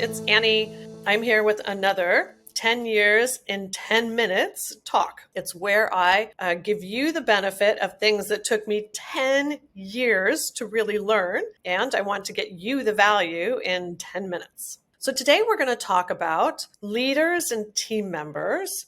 it's Annie. I'm here with another 10 years in 10 minutes talk. It's where I give you the benefit of things that took me 10 years to really learn, and I want to get you the value in 10 minutes. So today we're going to talk about leaders and team members,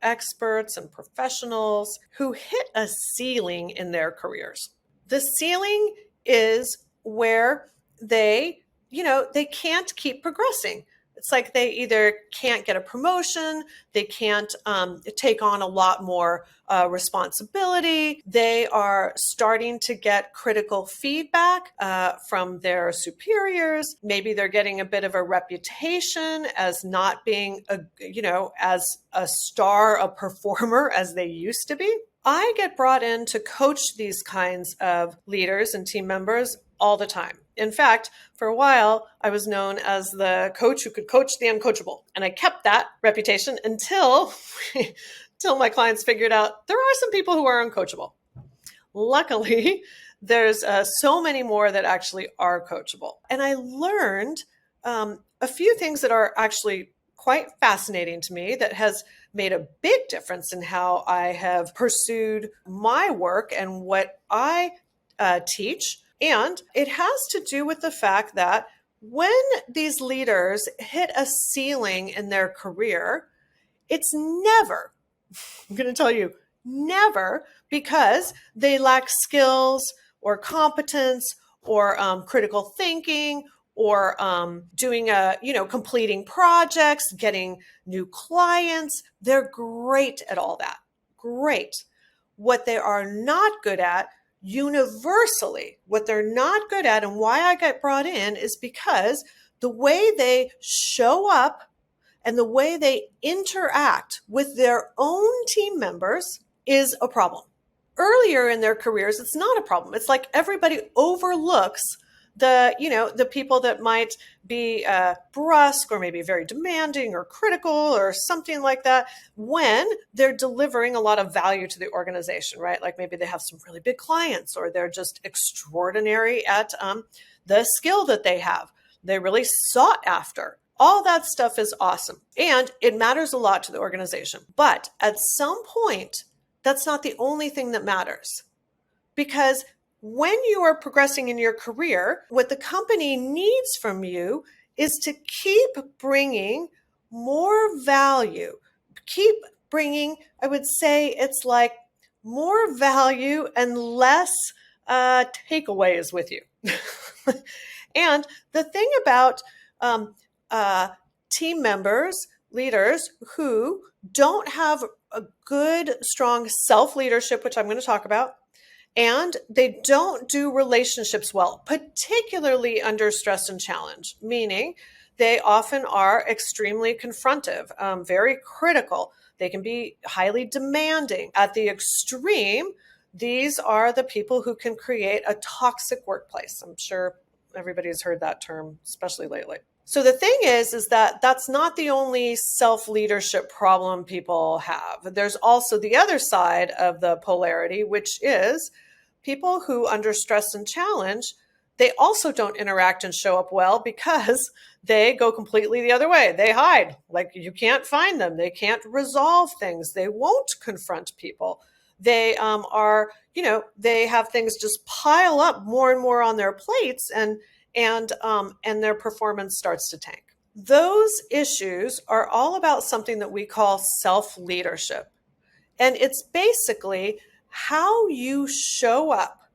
experts and professionals who hit a ceiling in their careers. The ceiling is where they can't keep progressing. It's like they either can't get a promotion, they can't take on a lot more responsibility. They are starting to get critical feedback from their superiors. Maybe they're getting a bit of a reputation as not being as a star, a performer as they used to be. I get brought in to coach these kinds of leaders and team members all the time. In fact, for a while, I was known as the coach who could coach the uncoachable. And I kept that reputation until my clients figured out there are some people who are uncoachable. Luckily, there's so many more that actually are coachable. And I learned a few things that are actually quite fascinating to me that has made a big difference in how I have pursued my work and what I teach. And it has to do with the fact that when these leaders hit a ceiling in their career, it's never, I'm going to tell you, never because they lack skills or competence or critical thinking or completing projects, getting new clients. They're great at all that. Great. What they are not good at, universally, what they're not good at, and why I got brought in is because the way they show up and the way they interact with their own team members is a problem. Earlier in their careers, it's not a problem. It's like everybody overlooks the people that might be brusque or maybe very demanding or critical or something like that when they're delivering a lot of value to the organization, right? Like maybe they have some really big clients or they're just extraordinary at the skill that they have. They're really sought after. All that stuff is awesome. And it matters a lot to the organization. But at some point, that's not the only thing that matters. Because when you are progressing in your career, what the company needs from you is to keep bringing more value. Keep bringing, I would say it's like more value and less takeaways with you. And the thing about team members, leaders who don't have a good, strong self-leadership, which I'm going to talk about, and they don't do relationships well, particularly under stress and challenge, meaning they often are extremely confrontive, very critical. They can be highly demanding. At the extreme, these are the people who can create a toxic workplace. I'm sure everybody's heard that term, especially lately. So the thing is that that's not the only self-leadership problem people have. There's also the other side of the polarity, which is people who under stress and challenge, they also don't interact and show up well because they go completely the other way. They hide, like you can't find them. They can't resolve things. They won't confront people. They they have things just pile up more and more on their plates and their performance starts to tank. Those issues are all about something that we call self-leadership. And it's basically how you show up,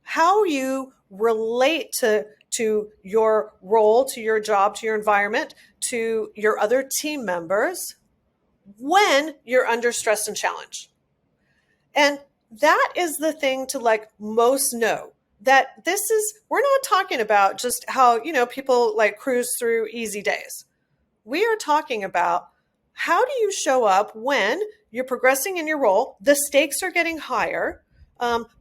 how you relate to your role, to your job, to your environment, to your other team members when you're under stress and challenge. And that is the thing to most know. That we're not talking about just how, people cruise through easy days. We are talking about how do you show up when you're progressing in your role, the stakes are getting higher,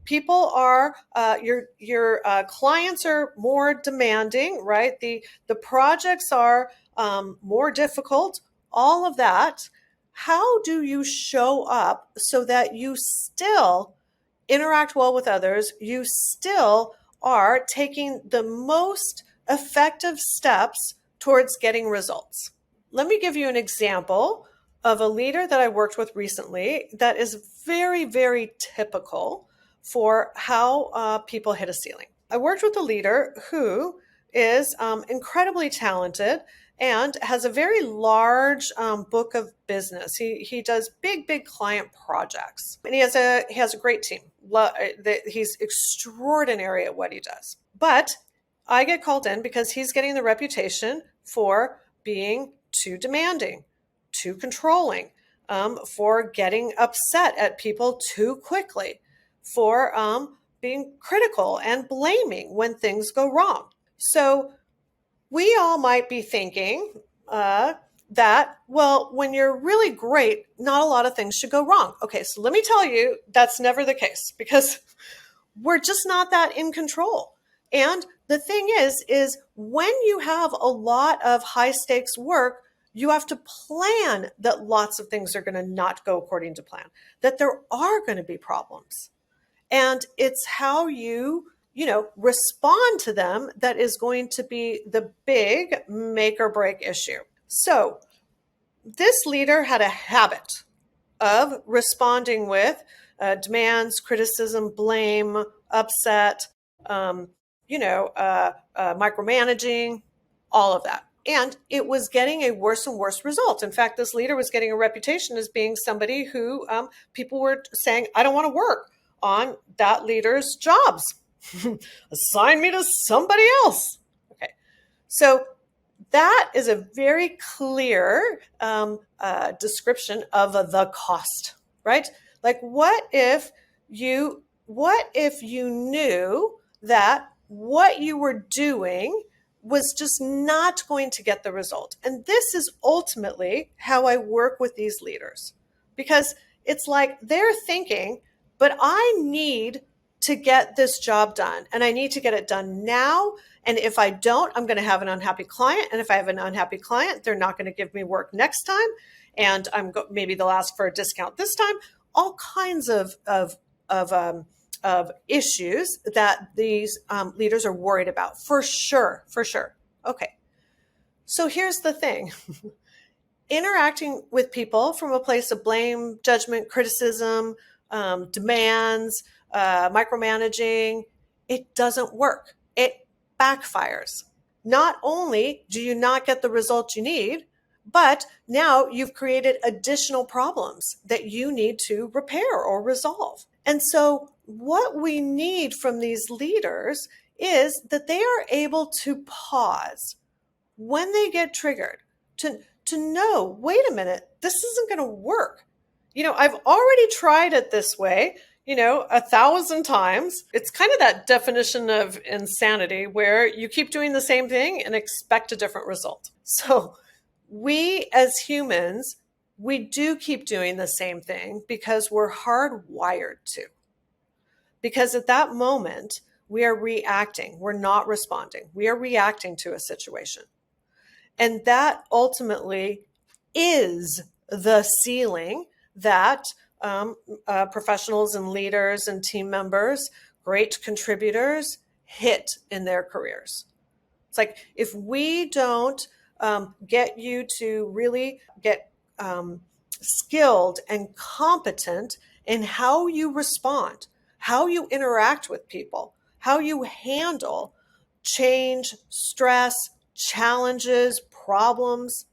people are, your clients are more demanding, right? The projects are more difficult, all of that. How do you show up so that you still interact well with others, you still are taking the most effective steps towards getting results. Let me give you an example of a leader that I worked with recently that is very, very typical for how people hit a ceiling. I worked with a leader who is incredibly talented and has a very large book of business. He does big client projects, and he has a great team. He's extraordinary at what he does. But I get called in because he's getting the reputation for being too demanding, too controlling, for getting upset at people too quickly, for being critical and blaming when things go wrong. So we all might be thinking that, well, when you're really great, not a lot of things should go wrong. Okay, so let me tell you, that's never the case, because we're just not that in control. And the thing is when you have a lot of high stakes work, you have to plan that lots of things are going to not go according to plan, that there are going to be problems. And it's how you respond to them that is going to be the big make or break issue. So this leader had a habit of responding with demands, criticism, blame, upset, micromanaging, all of that. And it was getting a worse and worse result. In fact, this leader was getting a reputation as being somebody who people were saying, I don't want to work on that leader's jobs. Assign me to somebody else. Okay. So that is a very clear description of the cost, right? Like, what if you knew that what you were doing was just not going to get the result? And this is ultimately how I work with these leaders, because it's like they're thinking, but I need to get this job done, and I need to get it done now. And if I don't, I'm going to have an unhappy client. And if I have an unhappy client, they're not going to give me work next time. And maybe they'll ask for a discount this time. All kinds of issues that these leaders are worried about, for sure. Okay. So here's the thing. Interacting with people from a place of blame, judgment, criticism, demands, micromanaging, it doesn't work. It backfires. Not only do you not get the results you need, but now you've created additional problems that you need to repair or resolve. And so what we need from these leaders is that they are able to pause when they get triggered to know, wait a minute, this isn't going to work. I've already tried it this way, 1,000 times. It's kind of that definition of insanity where you keep doing the same thing and expect a different result. So we as humans, we do keep doing the same thing because we're hardwired to. Because at that moment, we are reacting. We're not responding. We are reacting to a situation. And that ultimately is the ceiling that professionals and leaders and team members, great contributors, hit in their careers. It's like, if we don't get you to really get skilled and competent in how you respond, how you interact with people, how you handle change, stress, challenges, problems,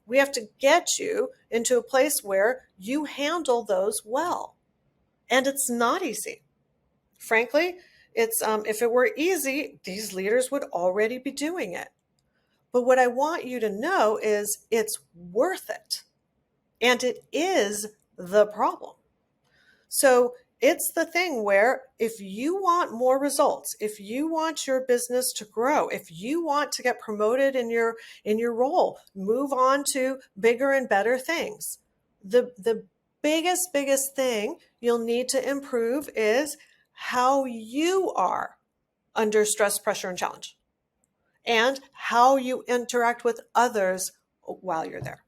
we have to get you into a place where you handle those well. And it's not easy. Frankly, it's if it were easy, these leaders would already be doing it. But what I want you to know is it's worth it. And it is the problem. So it's the thing where if you want more results, if you want your business to grow, if you want to get promoted in your role, move on to bigger and better things, the biggest thing you'll need to improve is how you are under stress, pressure, and challenge, and how you interact with others while you're there.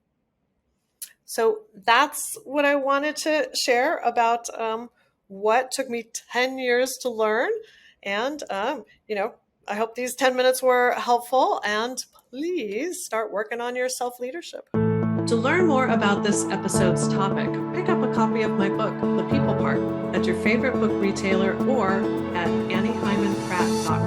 So that's what I wanted to share about what took me 10 years to learn. And, I hope these 10 minutes were helpful, and please start working on your self-leadership. To learn more about this episode's topic, pick up a copy of my book, The People Part, at your favorite book retailer or at anniehymanpratt.com.